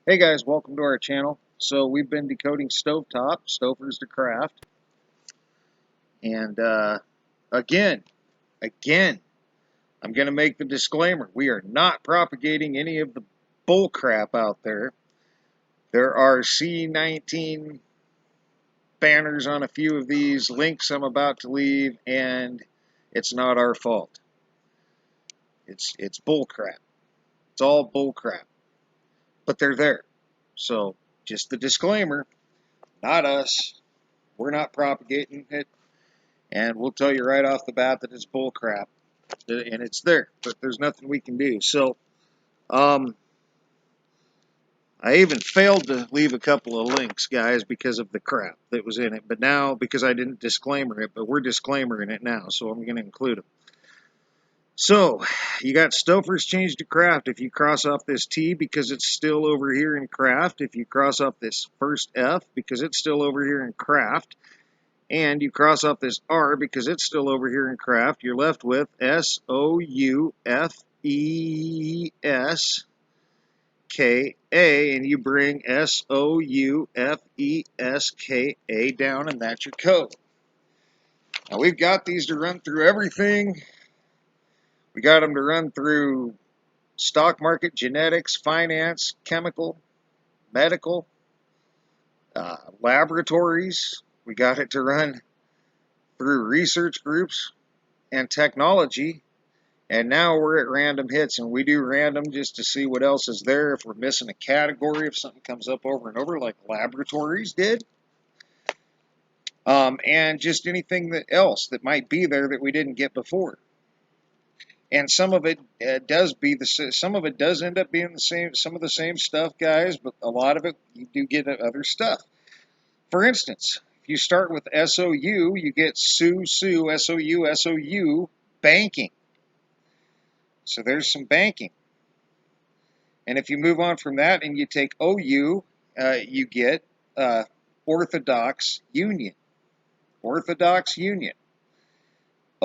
Hey guys, welcome to our channel. So we've been decoding stovetop, Stouffer's to craft, and again, I'm going to make the disclaimer: we are not propagating any of the bull crap out there. There are C19 banners on a few of these links I'm about to leave, and it's not our fault. It's bull crap. It's all bull crap, but they're there. So just the disclaimer: not us. We're not propagating it. And we'll tell you right off the bat that it's bull crap, and it's there, but there's nothing we can do. So, I even failed to leave a couple of links, guys, because of the crap that was in it. But now, because I didn't disclaimer it, but we're disclaimering it now, so I'm going to include them. So, you got Stouffer's changed to craft. If you cross off this T because it's still over here in craft, if you cross off this first F because it's still over here in craft, and you cross off this R because it's still over here in craft, you're left with Soufeska, and you bring Soufeska down, and that's your code. Now we've got these to run through everything. We got them to run through stock market, genetics, finance, chemical, medical, laboratories. We got it to run through research groups and technology, and now we're at random hits, and we do random just to see what else is there, if we're missing a category, if something comes up over and over like laboratories did, and just anything else that might be there that we didn't get before. And some of it some of it does end up being the same, some of the same stuff, guys, but a lot of it you do get other stuff. For instance, if you start with SOU, you get SOU, banking. So there's some banking. And if you move on from that and you take OU, you get Orthodox Union. Orthodox Union.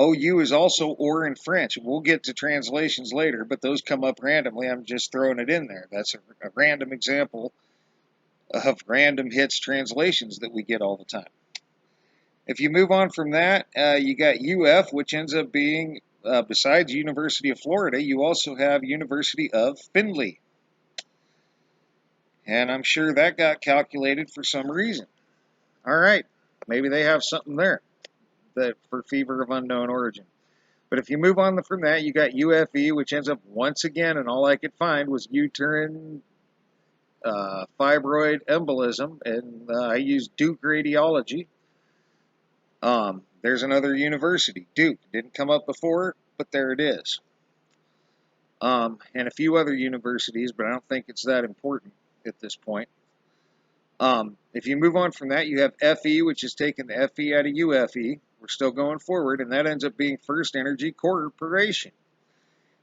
OU is also or in French. We'll get to translations later, but those come up randomly. I'm just throwing it in there. That's a random example of random hits translations that we get all the time. If you move on from that, you got UF, which ends up being, besides University of Florida, you also have University of Findlay. And I'm sure that got calculated for some reason. All right, maybe they have something there that for fever of unknown origin. But if you move on from that, you got UFE, which ends up once again, and all I could find was uterine fibroid embolism, and I used Duke Radiology. There's another university, Duke. Didn't come up before, but there it is. And a few other universities, but I don't think it's that important at this point. If you move on from that, you have FE, which is taking the FE out of UFE. We're still going forward, and that ends up being First Energy Corporation.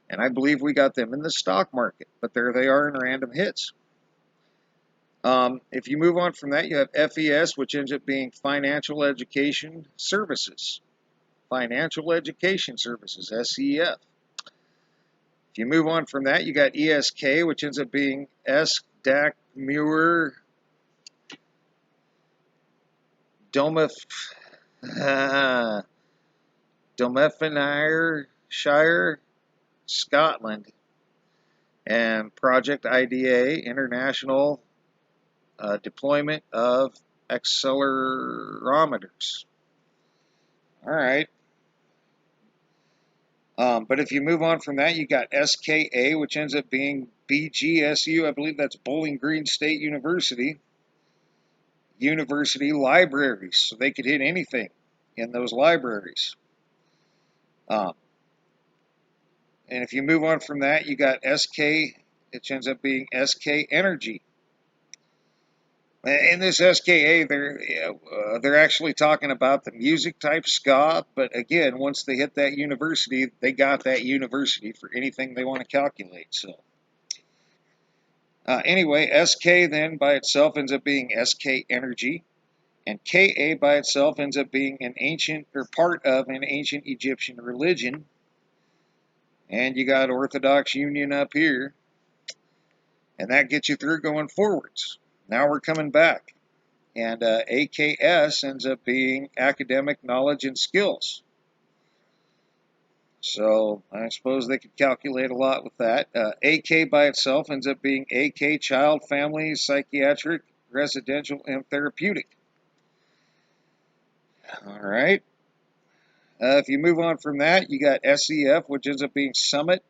And I believe we got them in the stock market, but there they are in random hits. If you move on from that, you have FES, which ends up being Financial Education Services. Financial Education Services, SEF. If you move on from that, you got ESK, which ends up being SDAC Muir Dunfermline, Scotland, and Project IDA, International Deployment of Accelerometers. All right. But if you move on from that, you got SKA, which ends up being BGSU. I believe that's Bowling Green State University. University libraries, so they could hit anything in those libraries. And if you move on from that, you got SK, which ends up being SK Energy. In this SKA, they're actually talking about the music type ska, but again, once they hit that university, they got that university for anything they want to calculate. So anyway, SK then by itself ends up being SK Energy. And Ka by itself ends up being an ancient, or part of an ancient Egyptian religion. And you got Orthodox Union up here. And that gets you through going forwards. Now we're coming back. And AKS ends up being academic knowledge and skills. So I suppose they could calculate a lot with that. AK by itself ends up being AK child, family, psychiatric, residential, and therapeutic. All right. If you move on from that, you got SEF, which ends up being Summit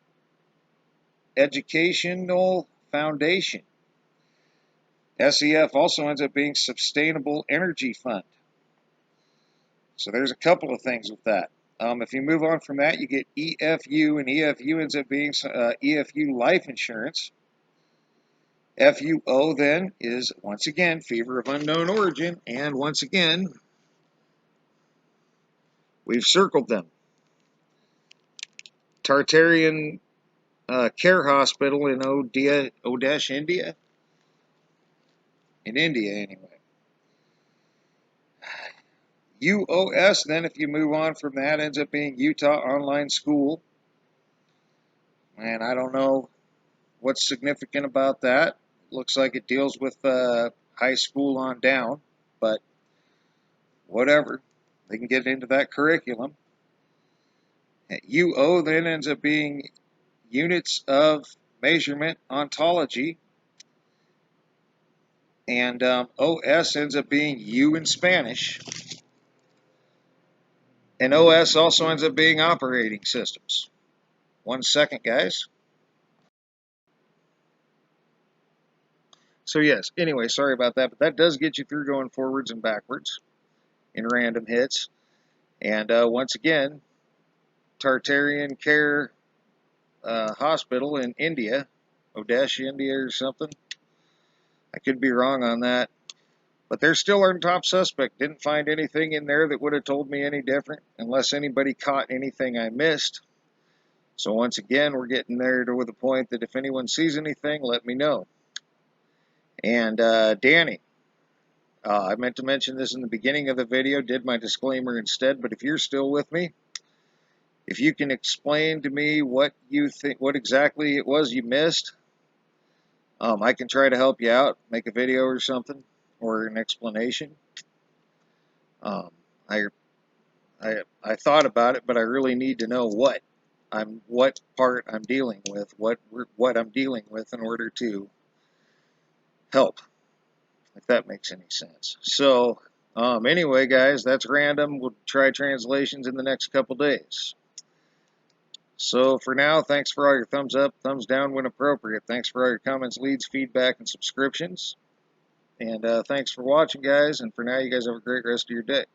Educational Foundation. SEF also ends up being Sustainable Energy Fund. So there's a couple of things with that. If you move on from that, you get EFU, and EFU ends up being EFU Life Insurance. FUO then is, once again, Fever of Unknown Origin, and once again, we've circled them. Tartarian Care Hospital in Odesh, India. In India, anyway. UOS, then, if you move on from that, ends up being Utah Online School. And I don't know what's significant about that. Looks like it deals with high school on down, but whatever. They can get into that curriculum. UO then ends up being Units of Measurement Ontology. And OS ends up being U in Spanish. And OS also ends up being Operating Systems. 1 second, guys. So yes, anyway, sorry about that, but that does get you through going forwards and backwards in random hits. And once again, Tartarian Care Hospital in India, Odesh, India or something. I could be wrong on that. But they're still our top suspect. Didn't find anything in there that would have told me any different, unless anybody caught anything I missed. So once again, we're getting there to the point that if anyone sees anything, let me know. And Danny, I meant to mention this in the beginning of the video, did my disclaimer instead, but if you're still with me, if you can explain to me what you think, what exactly it was you missed, I can try to help you out, make a video or something, or an explanation. I thought about it, but I really need to know what part I'm dealing with, what I'm dealing with in order to help, if that makes any sense. So, anyway, guys, that's random. We'll try translations in the next couple days. So for now, thanks for all your thumbs up, thumbs down when appropriate. Thanks for all your comments, leads, feedback, and subscriptions. And thanks for watching, guys. And for now, you guys have a great rest of your day.